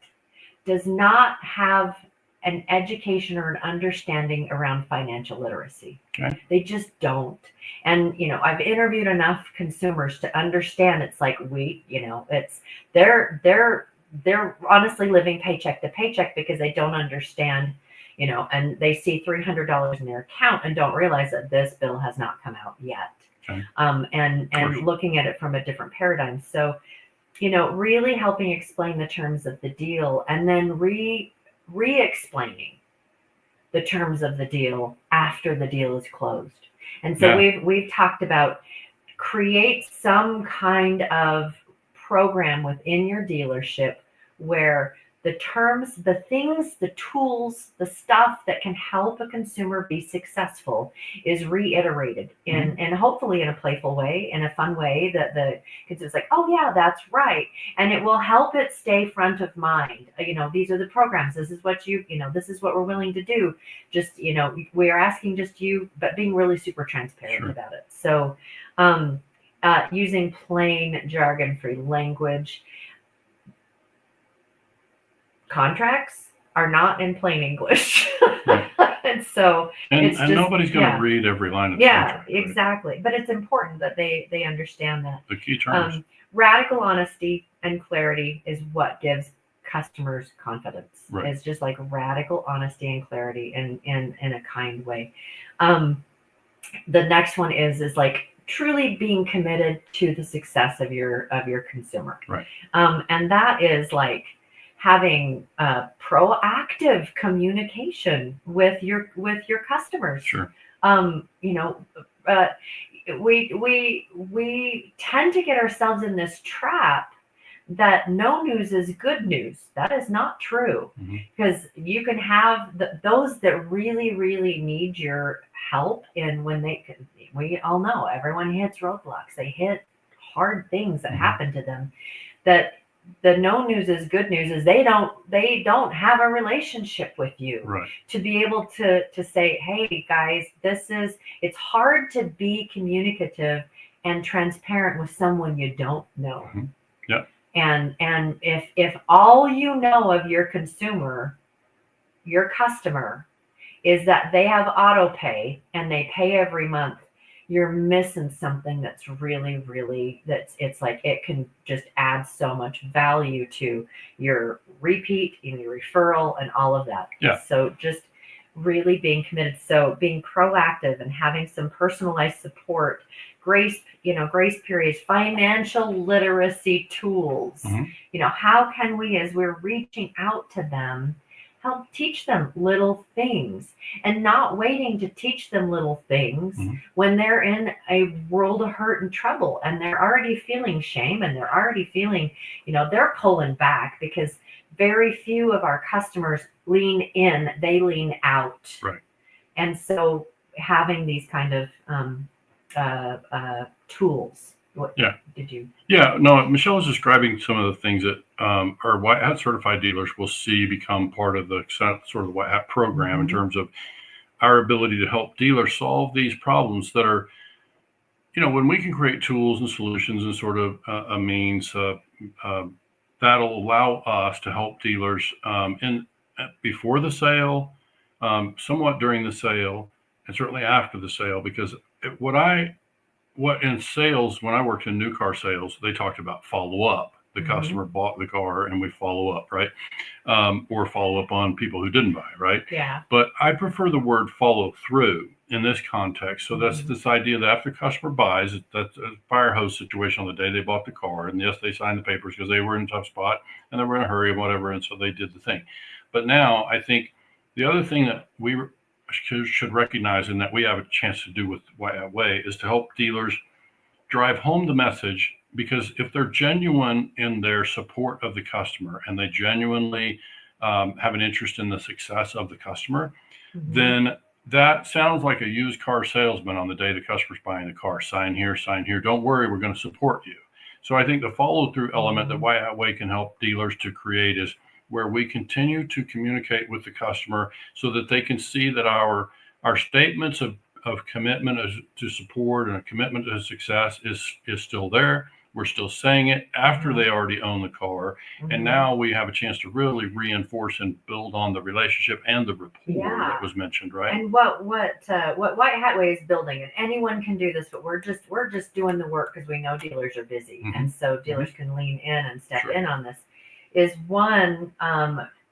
Speaker 2: does not have an education or an understanding around financial literacy. They just don't. And, I've interviewed enough consumers to understand it's like it's they're honestly living paycheck to paycheck because they don't understand, and they see $300 in their account and don't realize that this bill has not come out yet. And looking at it from a different paradigm. So, really helping explain the terms of the deal, and then re-explaining the terms of the deal after the deal is closed. And so we've talked about create some kind of program within your dealership where the terms, the things, the tools, the stuff that can help a consumer be successful is reiterated and hopefully in a playful way, in a fun way that the consumer's like, oh yeah, that's right. And it will help it stay front of mind. These are the programs. This is what this is what we're willing to do. Just, we are asking just you, but being really super transparent about it. So, using plain jargon-free language. Contracts are not in plain English.
Speaker 3: Right.
Speaker 2: And so
Speaker 3: and nobody's going to read every line of the contract.
Speaker 2: Yeah, exactly. Right? But it's important that they understand that.
Speaker 3: The key terms.
Speaker 2: Radical honesty and clarity is what gives customers confidence.
Speaker 3: Right.
Speaker 2: It's just like radical honesty and clarity in a kind way. The next one is like truly being committed to the success of your consumer.
Speaker 3: Right.
Speaker 2: And that is like having proactive communication with your customers.
Speaker 3: Sure.
Speaker 2: We tend to get ourselves in this trap that no news is good news. That is not true, because you can have those that really, really need your help. And we all know everyone hits roadblocks. They hit hard things that happen to them. That the no news is good news is they don't have a relationship with you to be able to say, hey guys, it's hard to be communicative and transparent with someone you don't know.
Speaker 3: Yeah.
Speaker 2: And if all you know of your consumer, your customer, is that they have auto pay and they pay every month, you're missing something that's really, really, it's like it can just add so much value to your repeat and your referral and all of that.
Speaker 3: Yeah.
Speaker 2: So just really being committed. So being proactive and having some personalized support, grace periods, financial literacy tools. How can we, as we're reaching out to them, help teach them little things, and not waiting to teach them little things when they're in a world of hurt and trouble and they're already feeling shame and they're already feeling, they're pulling back, because very few of our customers lean in, they lean out.
Speaker 3: Right.
Speaker 2: And so having these kind of tools. What did you?
Speaker 3: Yeah, no, Michelle was describing some of the things that our White Hat certified dealers will see become part of the sort of the White Hat program in terms of our ability to help dealers solve these problems that are, when we can create tools and solutions and sort of a means that'll allow us to help dealers before the sale, somewhat during the sale, and certainly after the sale, because what in sales, when I worked in new car sales, they talked about follow up. The customer bought the car and we follow up, right? Or follow up on people who didn't buy, right?
Speaker 2: Yeah.
Speaker 3: But I prefer the word follow through in this context. So that's this idea that after the customer buys, that's a fire hose situation on the day they bought the car. And yes, they signed the papers because they were in a tough spot and they were in a hurry and whatever. And so they did the thing. But now I think the other thing that we should recognize and that we have a chance to do with White Hat Way is to help dealers drive home the message, because if they're genuine in their support of the customer and they genuinely have an interest in the success of the customer, then that sounds like a used car salesman on the day the customer's buying the car. Sign here, don't worry, we're going to support you. So I think the follow through element that White Hat Way can help dealers to create is where we continue to communicate with the customer so that they can see that our statements of commitment to support and a commitment to success is still there. We're still saying it after they already own the car. And now we have a chance to really reinforce and build on the relationship and the rapport that was mentioned, right?
Speaker 2: And what White Hat Way is building, and anyone can do this, but we're just doing the work because we know dealers are busy. And so dealers can lean in and step in on this, is one,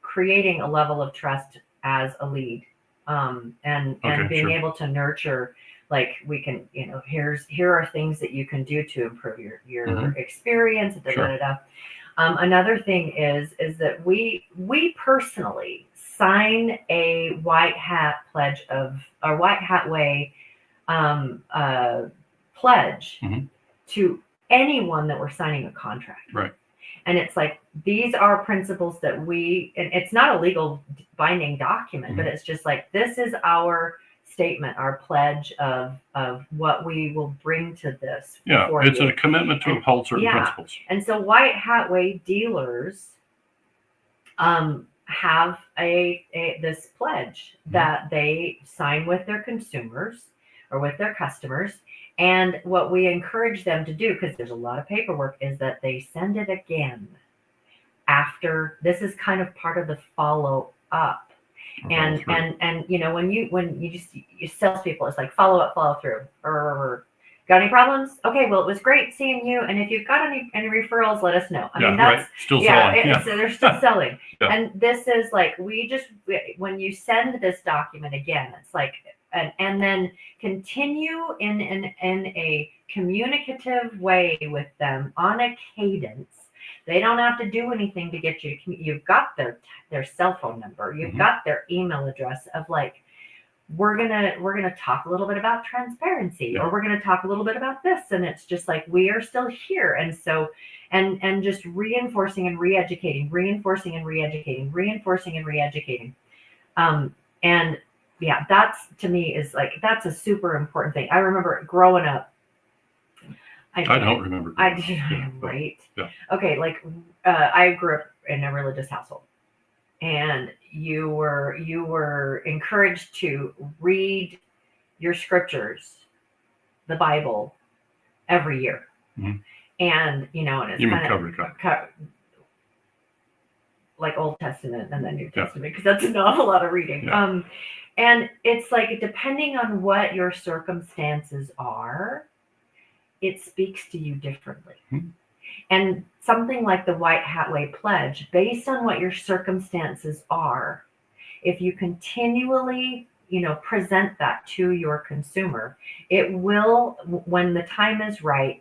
Speaker 2: creating a level of trust as a lead, and being able to nurture, like we can, here are things that you can do to improve your experience. Another thing is that we personally sign a White Hat pledge or White Hat Way pledge to anyone that we're signing a contract.
Speaker 3: Right.
Speaker 2: And it's like, these are principles that and it's not a legal binding document, but it's just like, this is our statement, our pledge of what we will bring to this.
Speaker 3: Yeah, it's a commitment to uphold certain principles.
Speaker 2: And so White Hat Way dealers have this pledge that they sign with their consumers or with their customers. And what we encourage them to do, because there's a lot of paperwork, is that they send it again after. This is kind of part of the follow up. And you know, when you salespeople, it's like follow up, follow through. Got any problems? Okay, well, it was great seeing you. And if you've got any referrals, let us know. I mean, that's
Speaker 3: still selling.
Speaker 2: They're still selling. And this is like, when you send this document again, it's like, and then continue in a communicative way with them on a cadence. They don't have to do anything to get you. You've got their cell phone number. You've got their email address of like, we're gonna talk a little bit about transparency, or we're gonna talk a little bit about this. And it's just like, we are still here. And so, and just reinforcing and re-educating, reinforcing and re-educating, reinforcing and re-educating. And yeah, that's, to me, is like, that's a super important thing. I remember growing up.
Speaker 3: I don't remember.
Speaker 2: Right. Yeah. Okay. Like, I grew up in a religious household, and you were encouraged to read your scriptures, the Bible, every year. And, you know, and it's kind of like Old Testament and then New Testament, because that's an awful lot of reading. And it's like, depending on what your circumstances are, it speaks to you differently. And something like the White Hat Way pledge, based on what your circumstances are, if you continually, you know, present that to your consumer, it will, when the time is right,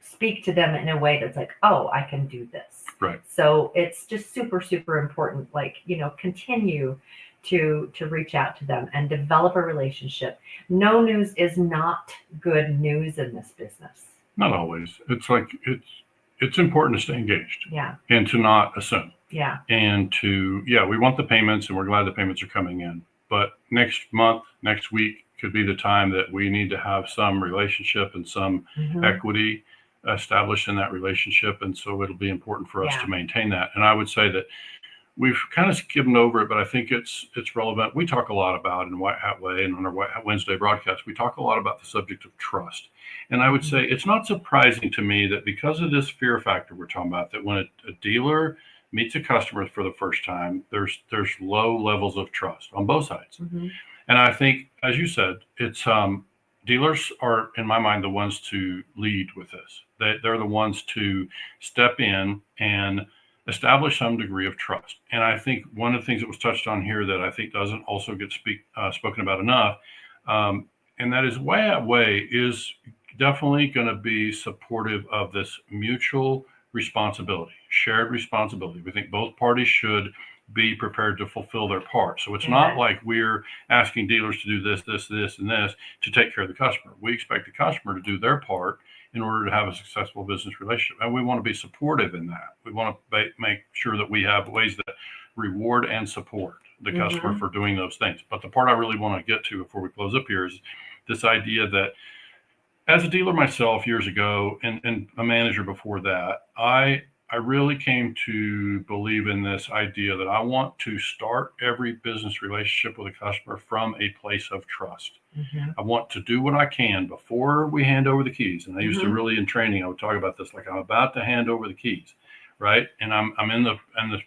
Speaker 2: speak to them in a way that's like, oh, I can do this.
Speaker 3: Right.
Speaker 2: So it's just super, super important. Like, you know, continue to reach out to them and develop a relationship. No news is not good news in this business.
Speaker 3: Not always. It's like, it's important to stay engaged.
Speaker 2: Yeah.
Speaker 3: And to not assume.
Speaker 2: Yeah.
Speaker 3: And we want the payments, and we're glad the payments are coming in. But next month, next week could be the time that we need to have some relationship and some equity established in that relationship. And so it'll be important for us to maintain that. And I would say that we've kind of skimmed over it, but I think it's relevant. We talk a lot about, in White Hat Way and on our White Hat Wednesday broadcast, we talk a lot about the subject of trust. And I would say it's not surprising to me that because of this fear factor we're talking about, that when a dealer meets a customer for the first time, there's low levels of trust on both sides. And I think, as you said, it's dealers are, in my mind, the ones to lead with this. They're the ones to step in and establish some degree of trust. And I think one of the things that was touched on here that I think doesn't also get spoken about enough, and that is White Hat Way is definitely going to be supportive of this mutual responsibility, shared responsibility. We think both parties should be prepared to fulfill their part. So it's not like we're asking dealers to do this, and this to take care of the customer. We expect the customer to do their part in order to have a successful business relationship. And we want to be supportive in that. We want to make sure that we have ways that reward and support the customer for doing those things. But the part I really want to get to before we close up here is this idea that, as a dealer myself years ago and a manager before that, I really came to believe in this idea that I want to start every business relationship with a customer from a place of trust. I want to do what I can before we hand over the keys. And I used to really, in training, I would talk about this, like I'm about to hand over the keys, right? And I'm in the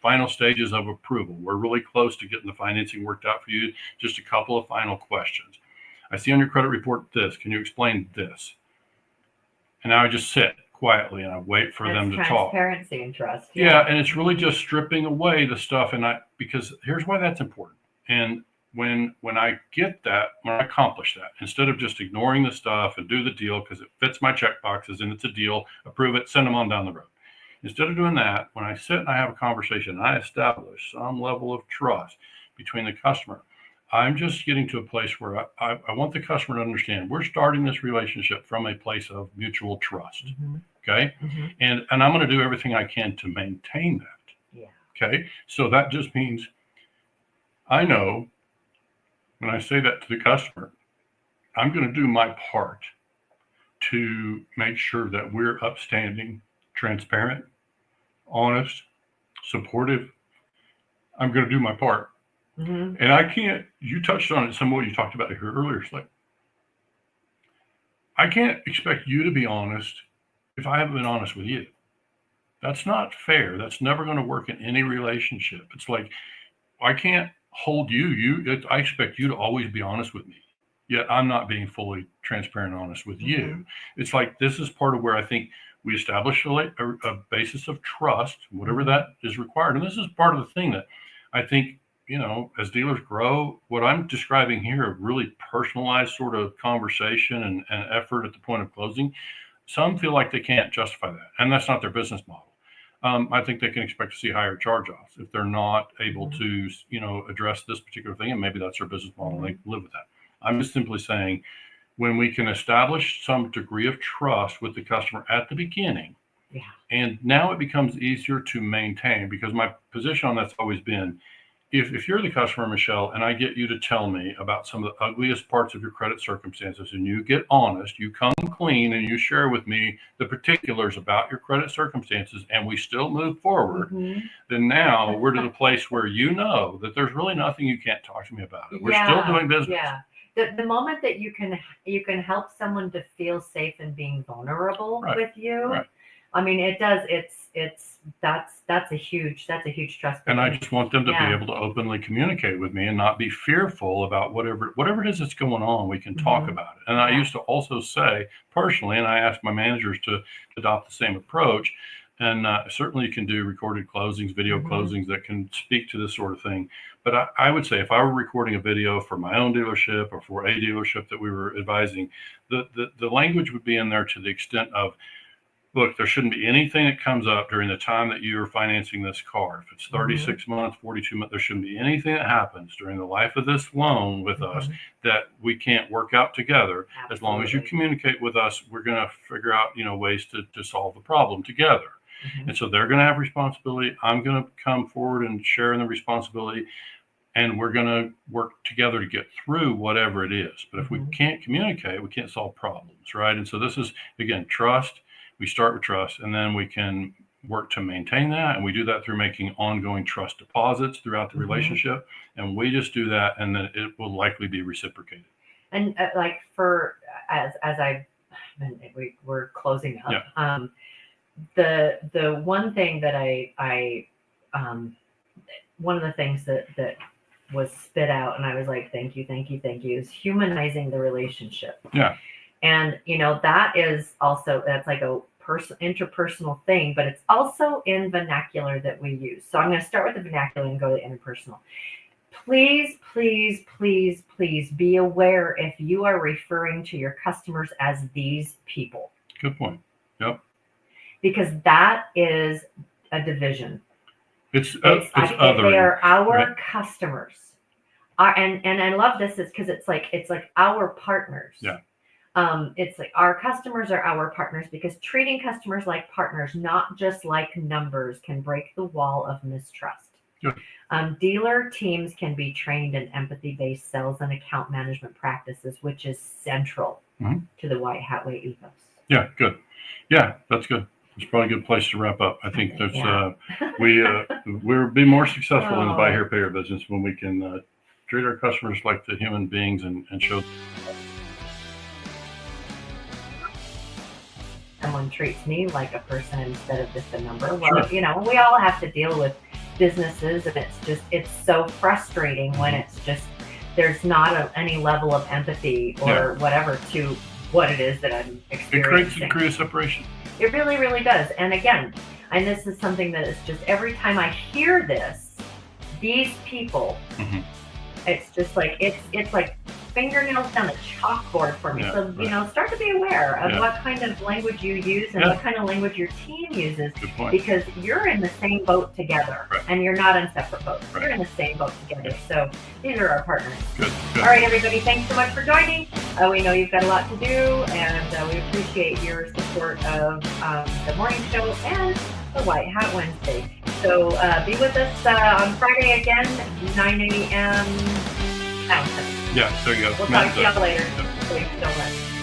Speaker 3: final stages of approval. We're really close to getting the financing worked out for you. Just a couple of final questions. I see on your credit report this. Can you explain this? And now I just sit quietly and I wait for them to talk.
Speaker 2: Transparency and trust.
Speaker 3: Yeah, and it's really just stripping away the stuff. And because here's why that's important. And when I get that, when I accomplish that, instead of just ignoring the stuff and do the deal because it fits my check boxes and it's a deal, approve it, send them on down the road. Instead of doing that, when I sit and I have a conversation and I establish some level of trust between the customer, I'm just getting to a place where I want the customer to understand we're starting this relationship from a place of mutual trust. Okay. And I'm going to do everything I can to maintain that.
Speaker 2: Yeah.
Speaker 3: Okay. So that just means I know when I say that to the customer, I'm going to do my part to make sure that we're upstanding, transparent, honest, supportive. I'm going to do my part. And I can't, you touched on it some more, you talked about it here earlier. It's like, I can't expect you to be honest if I haven't been honest with you. That's not fair. That's never going to work in any relationship. It's like, I can't hold I expect you to always be honest with me. Yet I'm not being fully transparent and honest with you. It's like, this is part of where I think we establish a basis of trust, whatever that is required. And this is part of the thing that I think, as dealers grow, what I'm describing here, a really personalized sort of conversation and effort at the point of closing, some feel like they can't justify that. And that's not their business model. I think they can expect to see higher charge-offs if they're not able to, address this particular thing. And maybe that's their business model and they can live with that. I'm just simply saying, when we can establish some degree of trust with the customer at the beginning, and now it becomes easier to maintain, because my position on that's always been, if you're the customer, Michelle, and I get you to tell me about some of the ugliest parts of your credit circumstances, and you get honest, you come clean, and you share with me the particulars about your credit circumstances, and we still move forward, then now we're to the place where that there's really nothing you can't talk to me about. We're still doing business.
Speaker 2: Yeah. The moment that you can help someone to feel safe and being vulnerable with you, I mean, it does. That's a huge trust.
Speaker 3: And I just want them to be able to openly communicate with me and not be fearful about whatever it is that's going on. We can talk about it. And I used to also say personally, and I asked my managers to adopt the same approach. And certainly you can do recorded closings, video closings that can speak to this sort of thing. But I would say if I were recording a video for my own dealership or for a dealership that we were advising, the language would be in there to the extent of, look, there shouldn't be anything that comes up during the time that you're financing this car. If it's 36 months, 42 months, there shouldn't be anything that happens during the life of this loan with us that we can't work out together. Absolutely. As long as you communicate with us, we're going to figure out, ways to solve the problem together. And so they're going to have responsibility. I'm going to come forward and share in the responsibility, and we're going to work together to get through whatever it is. But if we can't communicate, we can't solve problems, right? And so this is, again, trust. We start with trust, and then we can work to maintain that. And we do that through making ongoing trust deposits throughout the relationship. And we just do that, and then it will likely be reciprocated. And
Speaker 2: we're closing up. The one thing that I one of the things that was spit out, and I was like, thank you, is humanizing the relationship.
Speaker 3: Yeah.
Speaker 2: And that's like a interpersonal thing, but it's also in vernacular that we use. So I'm going to start with the vernacular and go to interpersonal. Please be aware if you are referring to your customers as these people.
Speaker 3: Good point. Yep.
Speaker 2: Because that is a division.
Speaker 3: It's
Speaker 2: they are our customers. And I love this is because it's like our partners.
Speaker 3: Yeah.
Speaker 2: It's like our customers are our partners, because treating customers like partners, not just like numbers, can break the wall of mistrust.
Speaker 3: Yeah.
Speaker 2: Dealer teams can be trained in empathy-based sales and account management practices, which is central to the White Hat Way ethos.
Speaker 3: Yeah, good. Yeah, that's good. It's probably a good place to wrap up. I think that's we'll be more successful in the buy here, pay here business when we can treat our customers like the human beings and show.
Speaker 2: Someone treats me like a person instead of just a number. Well, we all have to deal with businesses, and it's so frustrating when it's just there's not any level of empathy or whatever to what it is that I'm experiencing.
Speaker 3: It creates separation.
Speaker 2: It really, really does. And again, and this is something that is just every time I hear this, these people, it's just like it's like fingernails down a chalkboard for me.
Speaker 3: Yeah,
Speaker 2: so,
Speaker 3: right.
Speaker 2: you know, start to be aware of
Speaker 3: Yeah.
Speaker 2: what kind of language you use and
Speaker 3: Yeah.
Speaker 2: what kind of language your team uses.
Speaker 3: Good point.
Speaker 2: Because you're in the same boat together,
Speaker 3: Right.
Speaker 2: and you're not in separate boats.
Speaker 3: Right.
Speaker 2: You're in the same boat together. So these are our partners.
Speaker 3: Good. Good.
Speaker 2: All right, everybody, thanks so much for joining. We know you've got a lot to do, and we appreciate your support of the morning show and the White Hat Wednesday. So be with us on Friday again, 9 a.m. Mountain.
Speaker 3: Yeah, there you go.
Speaker 2: We'll talk to y'all later.
Speaker 3: Yeah.
Speaker 2: Thanks so much.